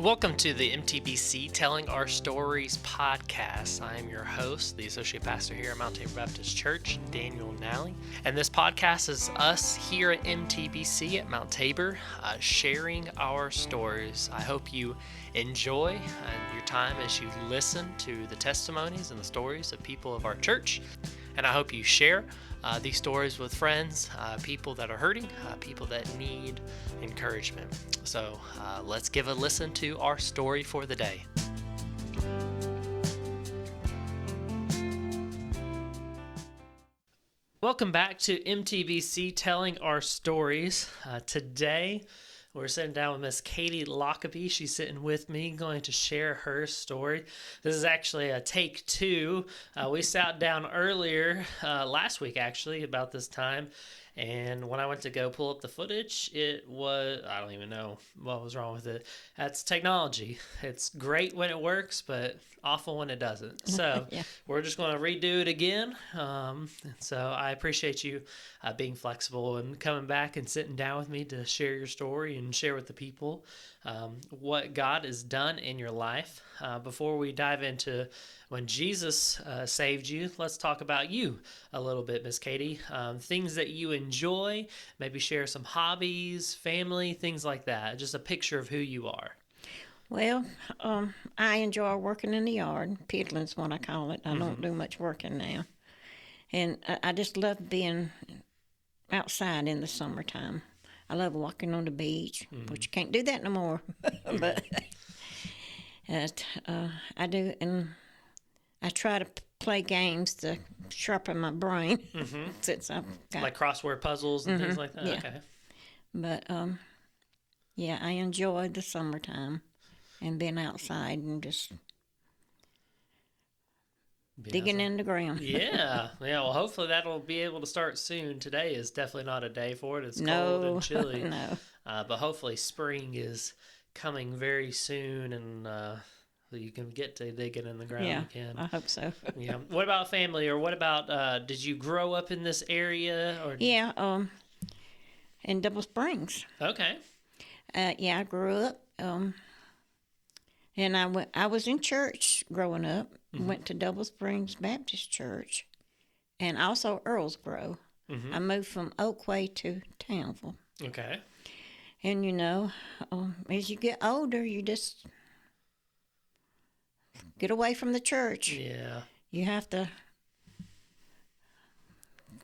Welcome to the MTBC Telling Our Stories podcast. I am your host, the Associate Pastor here at Mount Tabor Baptist Church, Daniel Nally. And this podcast is us here at MTBC at Mount Tabor sharing our stories. I hope you enjoy your time as you listen to the testimonies and the stories of people of our church. And I hope you share these stories with friends, people that are hurting, people that need encouragement. So let's give a listen to our story for the day. Welcome back to MTBC Telling Our Stories. Today, we're sitting down with Miss Katie Lockaby. She's sitting with me, going to share her story. This is actually a take two. We sat down earlier, last week actually, about this time. And when I went to go pull up the footage, it was, I don't even know what was wrong with it. That's technology. It's great when it works, but awful when it doesn't. So Yeah. We're just going to redo it again. So I appreciate you being flexible and coming back and sitting down with me to share your story and share with the people what God has done in your life. Before we dive into when Jesus saved you, let's talk about you a little bit, Miss Katie. Things that you enjoy, maybe share some hobbies, family, things like that. Just a picture of who you are. Well, I enjoy working in the yard. Piddling's what I call it. I don't do much working now. And I just love being outside in the summertime. I love walking on the beach, which you can't do that no more. But I do, and I try to play games to sharpen my brain. Since I've got, Like crossword puzzles and things like that? Yeah. Okay. But, yeah, I enjoy the summertime and being outside and just digging in the ground. Yeah. Well, hopefully that'll be able to start soon. Today is definitely not a day for it. It's cold No, and chilly. no. But hopefully spring is coming very soon, and you can get to digging in the ground Yeah, again. I hope so. Yeah. What about family, or what about? Did you grow up in this area? Or Yeah, in Double Springs. Okay. Yeah, I grew up, and I was in church growing up. Went to Double Springs Baptist Church, and also Earlsboro. I moved from Oakway to Townville. Okay. And you know, as you get older, you just get away from the church. Yeah. You have to,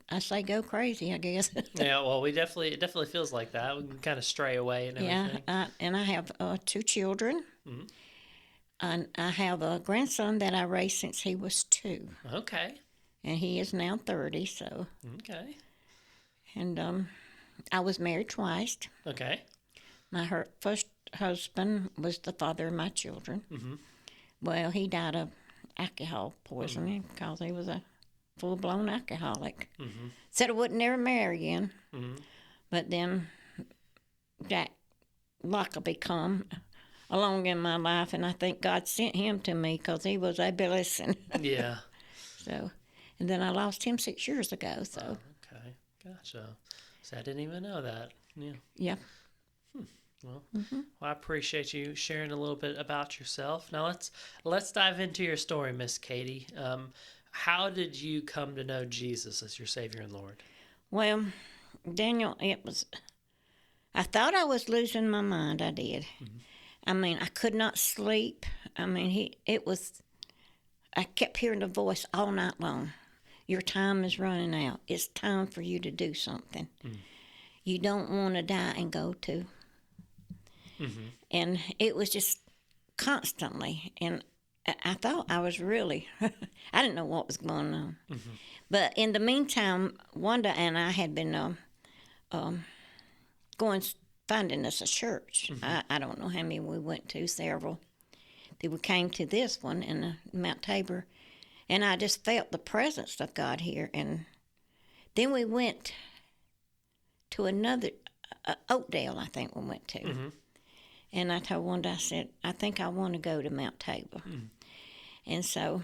I say, go crazy, I guess. Yeah. Well, it definitely feels like that. We can kind of stray away and everything. Yeah, and I have 2 children. And I have a grandson that I raised since he was 2. Okay. And he is now 30, so. Okay. And I was married twice. Okay. My first husband was the father of my children. Well, he died of alcohol poisoning because he was a full-blown alcoholic. Said I wouldn't never marry again. But then Jack Lockaby come along in my life, and I think God sent him to me because he was a blessing. Yeah. So, and then I lost him 6 years ago. So, Okay. Gotcha. So I didn't even know that. Yeah. yeah. Well, I appreciate you sharing a little bit about yourself. Now let's dive into your story, Miss Katie. How did you come to know Jesus as your Savior and Lord? Well, Daniel, I thought I was losing my mind. I did. I mean, I could not sleep. I mean, I kept hearing the voice all night long. Your time is running out. It's time for you to do something. You don't want to die and go to. And it was just constantly. And I thought I was really, I didn't know what was going on. But in the meantime, Wanda and I had been finding us a church. I don't know how many we went to, several. Then we came to this one in Mount Tabor, and I just felt the presence of God here. And then we went to another, Oakdale, I think we went to. And I told Wanda, I said, I think I want to go to Mount Tabor. And so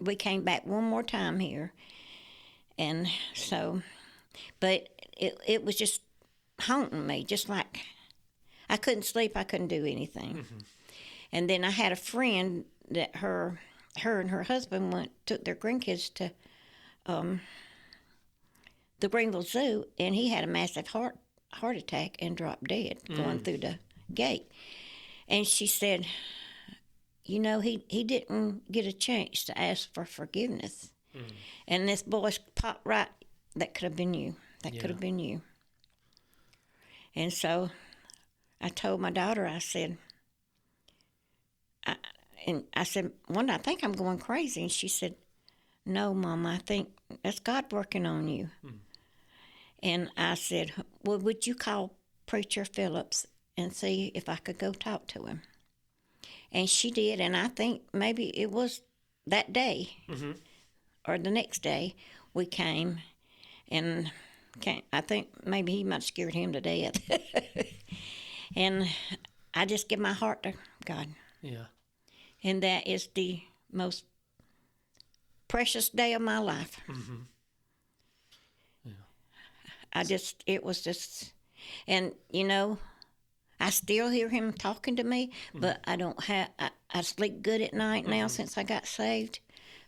we came back one more time here. And so, but it was just haunting me, just like I couldn't sleep, I couldn't do anything. And then I had a friend that her and her husband took their grandkids to the Greenville Zoo, and he had a massive heart attack and dropped dead going through the gate. And she said, you know, he didn't get a chance to ask for forgiveness. And this voice popped right, that could have been you. That could have been you. And so I told my daughter, I said, one, I think I'm going crazy. And she said, no, Mom, I think that's God working on you. And I said, well, would you call Preacher Phillips and see if I could go talk to him? And she did, and I think maybe it was that day or the next day we came, and I think maybe he might have scared him to death. And I just give my heart to God. Yeah. And that is the most precious day of my life. Yeah. It was just, and you know, I still hear him talking to me, but I sleep good at night now since I got saved.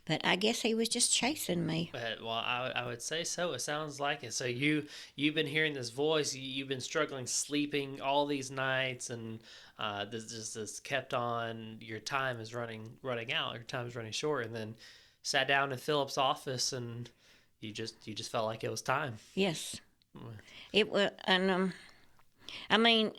But I guess he was just chasing me. Well, I would say so. It sounds like it. So you've been hearing this voice. You've been struggling sleeping all these nights, and this kept on. Your time is running out. Your time is running short, and then sat down in Philip's office, and you just felt like it was time. Yes, it was, and I mean,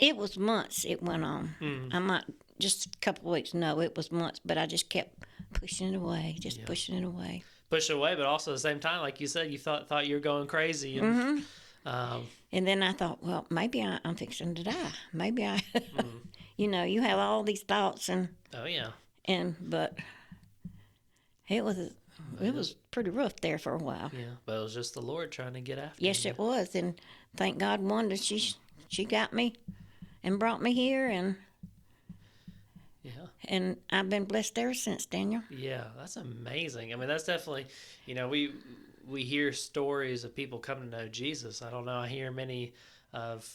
it was months. It went on. I might just a couple of weeks. No, it was months. But I just kept pushing it away, pushing it away. Push it away, but also at the same time, like you said, you thought you were going crazy. And, and then I thought, well, maybe I'm fixing to die. Maybe I, you know, you have all these thoughts but it was pretty rough there for a while. Yeah, but it was just the Lord trying to get after you. Yes, it was, and thank God, Wanda, she got me and brought me here, and and I've been blessed ever since, Daniel. Yeah, that's amazing. I mean, that's definitely, you know, we hear stories of people coming to know Jesus. I don't know, I hear many of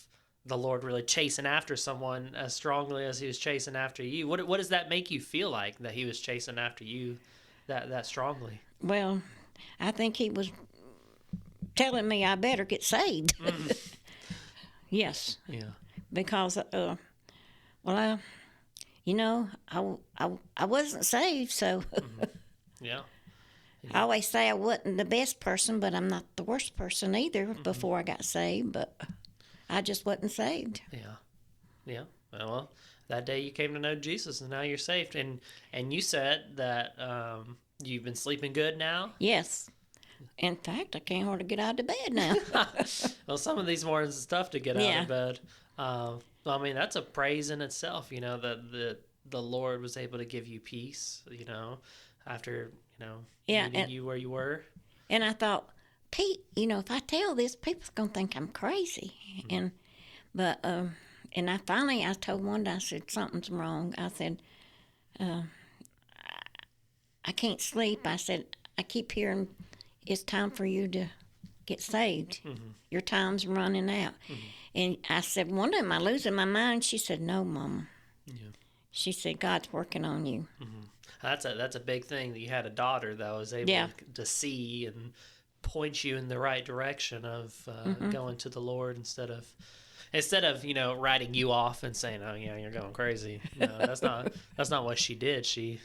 the Lord really chasing after someone as strongly as he was chasing after you. What does that make you feel like, that he was chasing after you that strongly? Well, I think he was telling me I better get saved. Yes. Yeah. Because, you know, I wasn't saved, so. Yeah. I always say I wasn't the best person, but I'm not the worst person either before I got saved, but I just wasn't saved. Yeah. Yeah. Well, that day you came to know Jesus, and now you're saved. And you said that you've been sleeping good now? Yes. In fact, I can't hardly get out of bed now. Well, some of these mornings it's tough to get out of bed. I mean, that's a praise in itself, you know, that the Lord was able to give you peace, you know, after, you know, meeting you where you were. And I thought, Pete, you know, if I tell this, people's going to think I'm crazy. And I finally told Wanda, I said, something's wrong. I said, I can't sleep. I said, I keep hearing it's time for you to get saved. Your time's running out. And I said, Wanda, am I losing my mind? She said, no, Mama. Yeah. She said, God's working on you. That's a big thing, that you had a daughter that was able to see and point you in the right direction of going to the Lord instead of, you know, writing you off and saying, oh yeah, you're going crazy. No, that's not what she did. She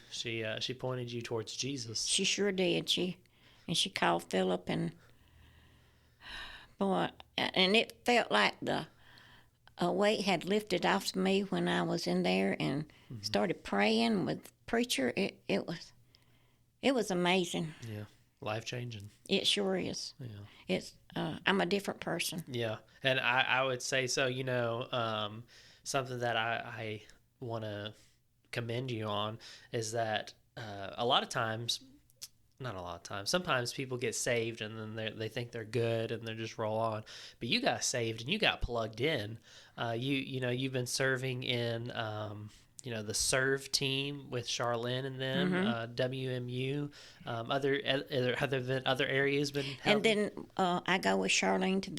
pointed you towards Jesus. She sure did. She called Philip, and boy, and it felt like a weight had lifted off me when I was in there and started praying with Preacher. It was amazing. Yeah, life changing. It sure is. Yeah, it's I'm a different person. Yeah, and I would say so. You know, something that I want to commend you on is that sometimes people get saved and then they think they're good and they just roll on. But you got saved and you got plugged in. You've been serving in the serve team with Charlene and them, WMU. Other areas been helping? And then I go with Charlene to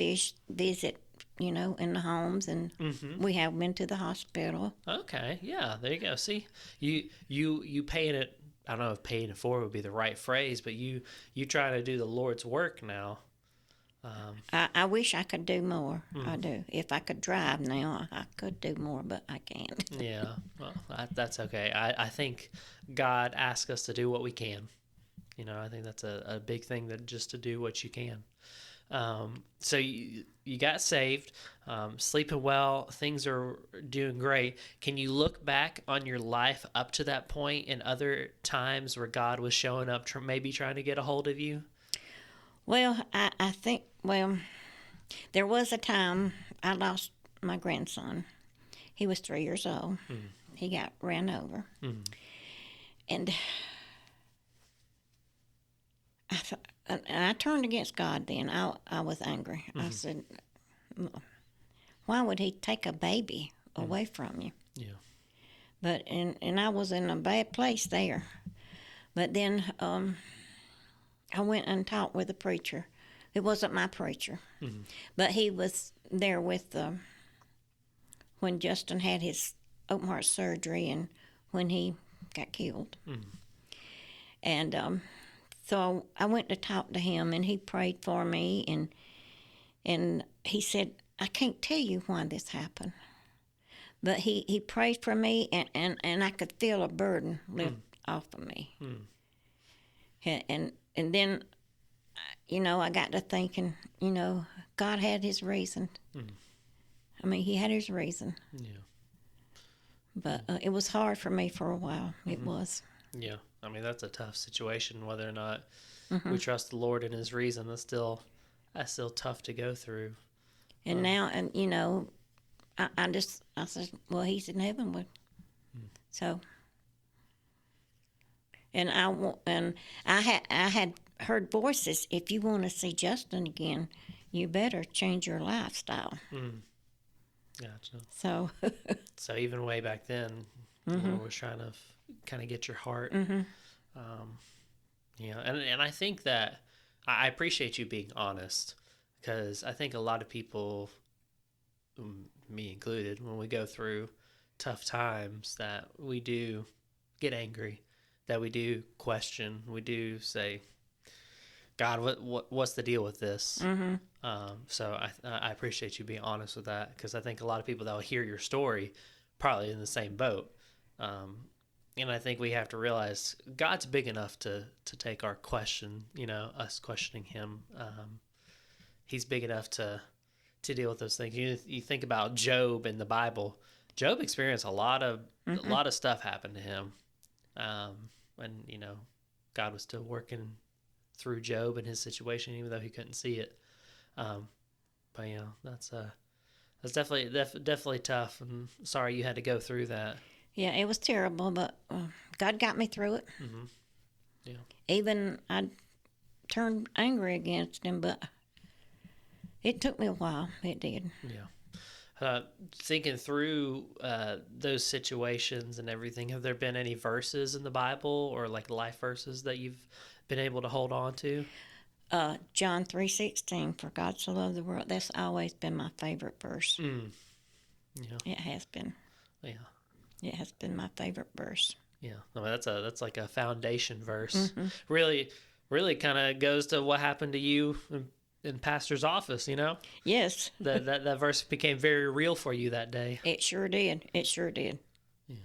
visit in the homes, and we have been to the hospital. Okay, yeah, there you go. See, you paying it. I don't know if paying it forward would be the right phrase, but you try to do the Lord's work now. I wish I could do more. I do. If I could drive now, I could do more, but I can't. Yeah, well, that's okay. I think God asks us to do what we can. I think that's a big thing, that just to do what you can. So you got saved, sleeping well, things are doing great. Can you look back on your life up to that point and other times where God was showing up, maybe trying to get a hold of you? Well, I think, there was a time I lost my grandson. He was 3 years old. He got ran over. And I turned against God then. I was angry. I said, why would he take a baby away from you? Yeah. But and I was in a bad place there. But then I went and talked with a preacher. It wasn't my preacher, but he was there with when Justin had his open heart surgery and when he got killed. And so I went to talk to him, and he prayed for me, and he said, I can't tell you why this happened, but he prayed for me, and I could feel a burden lift off of me. And then, I got to thinking, God had his reason. I mean, he had his reason. Yeah. But it was hard for me for a while. It was. Yeah. I mean, that's a tough situation, whether or not we trust the Lord and his reason. That's still tough to go through. And now, I said, well, he's in heaven. So, and I had heard voices. If you want to see Justin again, you better change your lifestyle. Gotcha. So, so even way back then, the Lord was trying to kind of get your heart. And I think that I appreciate you being honest, because I think a lot of people, me included, when we go through tough times, that we do get angry, that we do question, we do say, God, what's the deal with this? So I appreciate you being honest with that, because I think a lot of people that will hear your story probably in the same boat. And I think we have to realize God's big enough to take our question, us questioning him. He's big enough to deal with those things. You think about Job in the Bible. Job experienced a lot of stuff happened to him. And God was still working through Job and his situation, even though he couldn't see it. But that's definitely tough. And sorry you had to go through that. Yeah, it was terrible, but God got me through it. Yeah. Even I turned angry against him, but it took me a while. It did. Yeah. Thinking through those situations and everything, have there been any verses in the Bible or like life verses that you've been able to hold on to? John 3:16, for God so loved the world. That's always been my favorite verse. Yeah. It has been. Yeah. It has been my favorite verse. Yeah. I mean, that's like a foundation verse. Really kind of goes to what happened to you in pastor's office, Yes. that verse became very real for you that day. It sure did. It sure did. Yeah.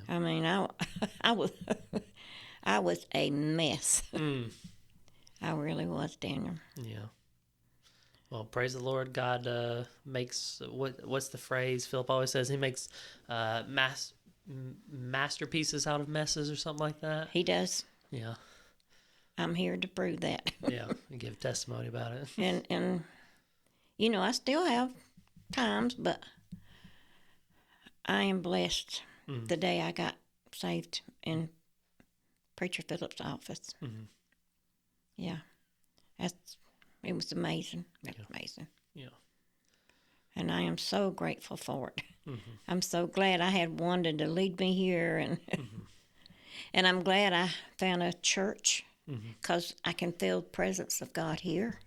I mean, I was I was a mess. I really was, Daniel. Yeah. Well, praise the Lord. God makes what's the phrase Philip always says? He makes masterpieces out of messes or something like that. He does. Yeah. I'm here to prove that. Yeah, and give testimony about it. And I still have times, but I am blessed. The day I got saved in Preacher Philip's office. Yeah, it was amazing. It was amazing. Yeah. And I am so grateful for it. I'm so glad I had one to lead me here, and I'm glad I found a church, because I can feel the presence of God here,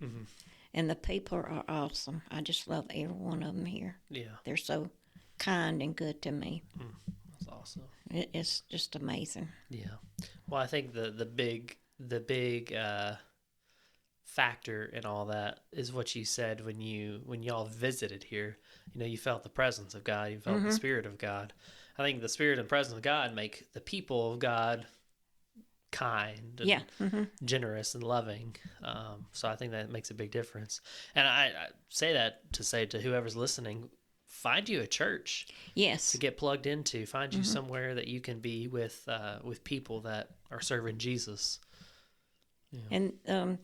And the people are awesome. I just love every one of them here. Yeah. They're so kind and good to me. That's awesome. It's just amazing. Yeah. Well, I think the big factor in all that is what you said when y'all visited here. You felt the presence of God. You felt the Spirit of God. I think the Spirit and presence of God make the people of God kind and generous and loving. So I think that makes a big difference. And I say that to say to whoever's listening, find you a church. Yes. To get plugged into. Find you somewhere that you can be with people that are serving Jesus. Yeah. And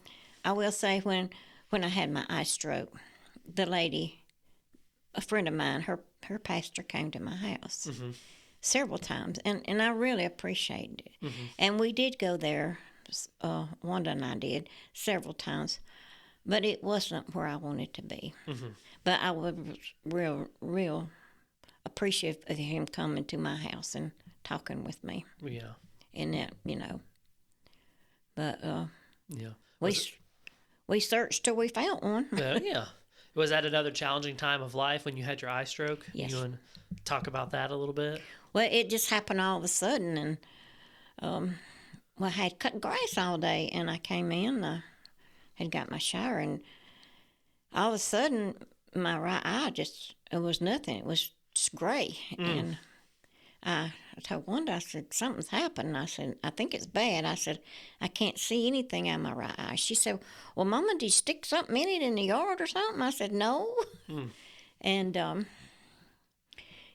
I will say when I had my eye stroke, the lady, a friend of mine, her pastor came to my house several times, and I really appreciated it. And we did go there, Wanda and I did, several times, but it wasn't where I wanted to be. But I was real appreciative of him coming to my house and talking with me. Yeah. And that, but yeah. We searched till we found one. Yeah. Was that another challenging time of life when you had your eye stroke? Yes. You want to talk about that a little bit? Well, it just happened all of a sudden, and I had cut grass all day, and I came in, I had got my shower, and all of a sudden, my right eye it was nothing. It was just gray, and I told Wanda, I said, something's happened. I said, I think it's bad. I said, I can't see anything out of my right eye. She said, well, Mama, did you stick something in it in the yard or something? I said, no. And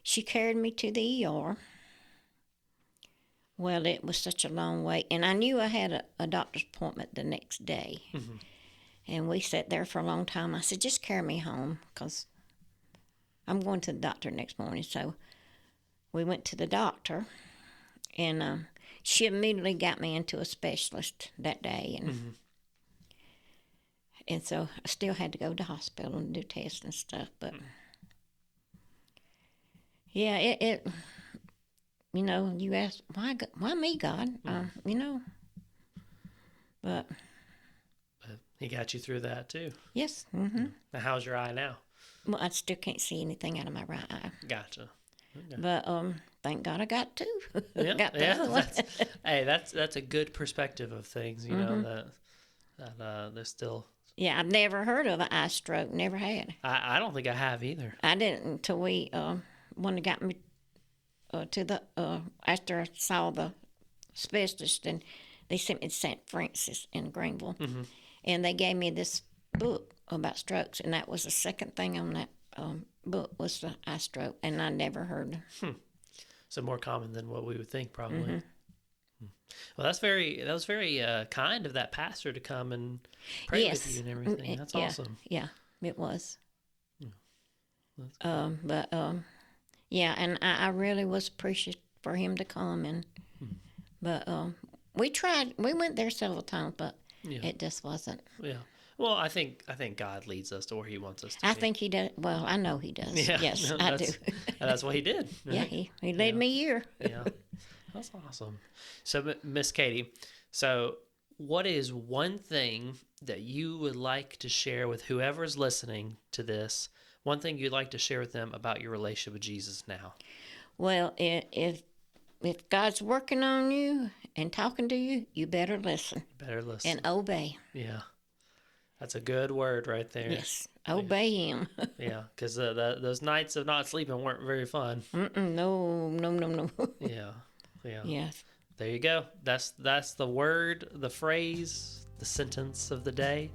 she carried me to the ER. Well, it was such a long wait. And I knew I had a doctor's appointment the next day. And we sat there for a long time. I said, just carry me home because I'm going to the doctor next morning. So we went to the doctor, and she immediately got me into a specialist that day. And so I still had to go to the hospital and do tests and stuff. But, yeah, it you ask, why me, God? But he got you through that, too. Yes. Now, how's your eye now? Well, I still can't see anything out of my right eye. Gotcha. Okay. But thank God I got two. Yeah, that's a good perspective of things. That there's still. Yeah, I've never heard of an eye stroke. Never had. I don't think I have either. I didn't until we when they got me to the after I saw the specialist, and they sent me to St. Francis in Greenville, and they gave me this book about strokes, and that was the second thing on that book was the eye stroke, and I never heard. So more common than what we would think, probably. Well, that was very kind of that pastor to come and pray with you and everything. That's awesome. Yeah, it was. Yeah, and I really was appreciative for him to come, and but we tried. We went there several times, but it just wasn't. Yeah. Well, I think God leads us to where He wants us to. I think He does. Well, I know He does. Yeah, yes, I do. And that's what He did. Right? Yeah, He led me here. Yeah, that's awesome. So, Miss Katie, what is one thing that you would like to share with whoever's listening to this? One thing you'd like to share with them about your relationship with Jesus now? Well, if God's working on you and talking to you, you better listen. And obey. Yeah. That's a good word right there. Yes, obey Him. Yeah, because those nights of not sleeping weren't very fun. No. Yeah. Yes. There you go. That's the word, the phrase, the sentence of the day.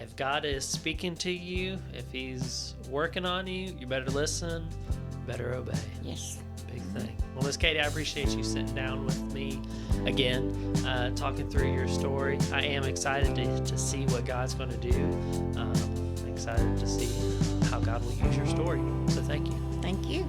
If God is speaking to you, if He's working on you, you better listen, you better obey. Yes. Big thing. Well, Miss Katie, I appreciate you sitting down with me again, talking through your story. I am excited to see what God's going to do. I'm excited to see how God will use your story. So thank you. Thank you.